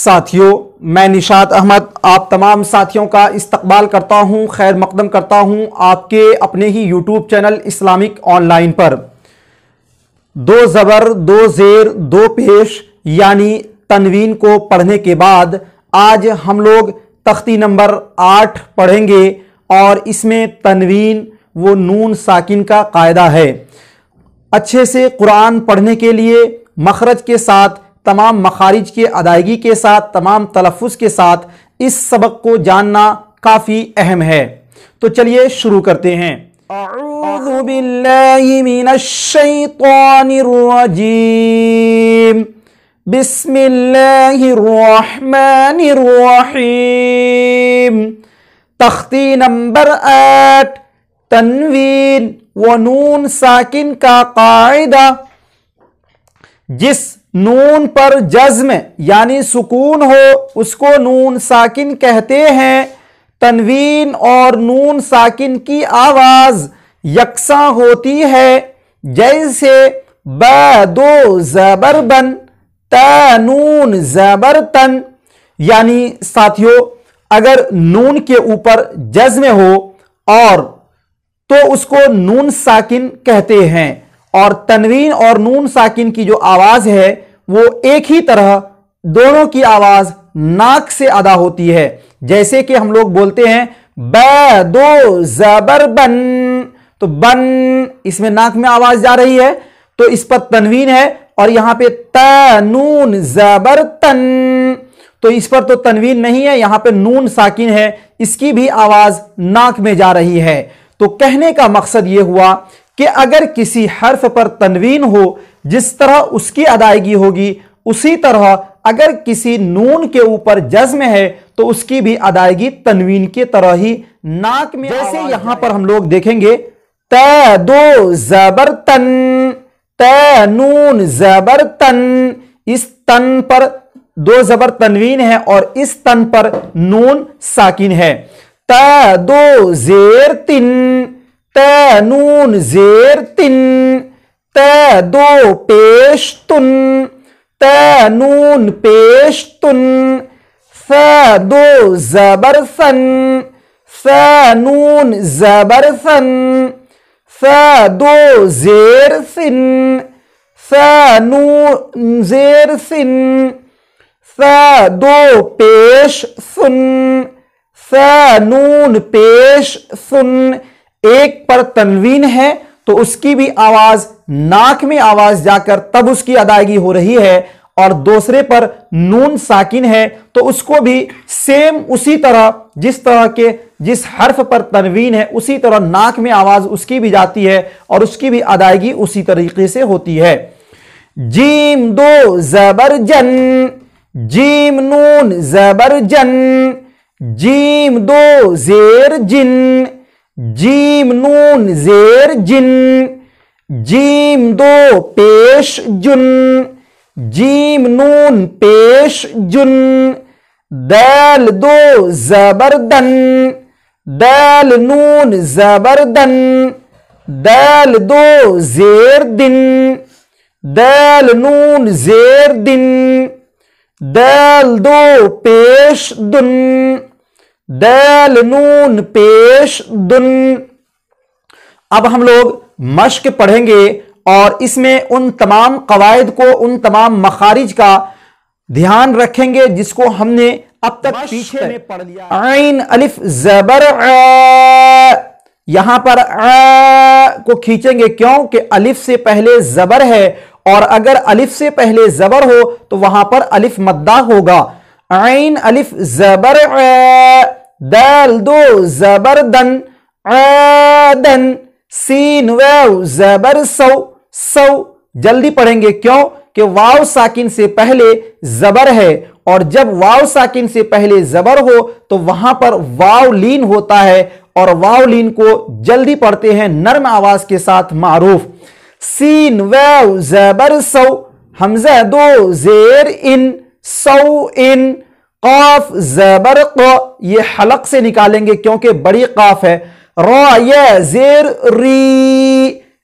ساتھیوں، میں نشاط احمد آپ تمام ساتھیوں کا استقبال کرتا ہوں، خیر مقدم کرتا ہوں آپ کے اپنے ہی YouTube channel Islamic online پر۔ دو زبر، دو زیر، دو پیش یعنی تنوین کو پڑھنے کے بعد آج ہم لوگ تختی نمبر 8 پڑھیں گے، اور اس میں تنوین وہ نون ساکن کا قاعدہ ہے۔ اچھے سے قرآن پڑھنے کے لیے مخرج کے ساتھ، تمام مخارج کے ادائیگی کے ساتھ، تمام تلفظ کے ساتھ اس سبق کو جاننا کافی اہم ہے۔ تو چلیے شروع کرتے ہیں۔ اعوذ باللہ من الشیطان الرجیم، بسم اللہ الرحمن الرحیم۔ تختی نمبر 8، تنوین و نون ساکن کا قاعدہ۔ جس نون پر جزم یعنی سکون ہو اس کو نون ساکن کہتے ہیں۔ تنوین اور نون ساکن کی آواز یکساں ہوتی ہے، جیسے با دو زبر بن، تا نون زبر تن۔ یعنی ساتھیوں، اگر نون کے اوپر جزم ہو اور تو اس کو نون ساکن کہتے ہیں، اور تنوین اور نون ساکن کی جو آواز ہے وہ ایک ہی طرح دونوں کی آواز ناک سے ادا ہوتی ہے۔ جیسے کہ ہم لوگ بولتے ہیں با دو زبر بن، تو بن اس میں ناک میں آواز جا رہی ہے، تو اس پر تنوین ہے، اور یہاں پہ تا نون زبر تن، تو اس پر تو تنوین نہیں ہے، یہاں پہ نون ساکن ہے، اس کی بھی آواز ناک میں جا رہی ہے۔ تو کہنے کا مقصد یہ ہوا کہ اگر کسی حرف پر تنوین ہو، جس طرح اس کی ادائیگی ہوگی، اسی طرح اگر کسی نون کے اوپر جزم ہے تو اس کی بھی ادائیگی تنوین کی طرح ہی ناک میں۔ جیسے یہاں پر ہم لوگ دیکھیں گے تا دو زبر تن، تا نون زبر تن، اس تن پر دو زبر تنوین ہے اور اس تن پر نون ساکن ہے۔ تا دو زیر تن، تا نون زیر تن، تا دو پیش تن، تا نون پیش تن، فا دو زبر فن، فا نون زبر فن، فا دو زیر فن، فا نون زیر فن، فا دو پیش فن، فا نون پیش فن۔ ایک پر تنوین ہے تو اس کی بھی آواز ناک میں آواز جا کر تب اس کی ادائیگی ہو رہی ہے، اور دوسرے پر نون ساکن ہے تو اس کو بھی سیم اسی طرح جس حرف پر تنوین ہے اسی طرح ناک میں آواز اس کی بھی جاتی ہے، اور اس کی بھی ادائیگی اسی طریقے سے ہوتی ہے۔ جیم دو زبر جن، جیم نون زبر جن، جیم دو زیر جن، جیم نون زیر جن، جیم دو پیش جن، جیم نون پیش جن، دال دو زبر دن، دال نون زبر دن، دال دو زیر دن، دال نون زیر دن، دال دو پیش دن، دال نون پیش دن۔ اب ہم لوگ مشق پڑھیں گے، اور اس میں ان تمام قواعد کو، ان تمام مخارج کا دھیان رکھیں گے جس کو ہم نے اب تک پیچھے میں پڑھ لیا۔ عین الف زبر ع، یہاں پر ع کو کھینچیں گے، کیوں کہ الف سے پہلے زبر ہے، اور اگر الف سے پہلے زبر ہو تو وہاں پر الف مدہ ہوگا۔ عین الف زبر ع، دال دو زبر دن، عادن، سین واو زبر سو، سو جلدی پڑھیں گے، کیوں کہ واو ساکن سے پہلے زبر ہے، اور جب واو ساکن سے پہلے زبر ہو تو وہاں پر واو لین ہوتا ہے، اور واو لین کو جلدی پڑھتے ہیں نرم آواز کے ساتھ معروف۔ سین واو زبر سو، حمزہ دو زیر ان، سو ان، قاف زبر ق، یہ حلق سے نکالیں گے کیونکہ بڑی قاف ہے۔ را یا زیر ری،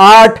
8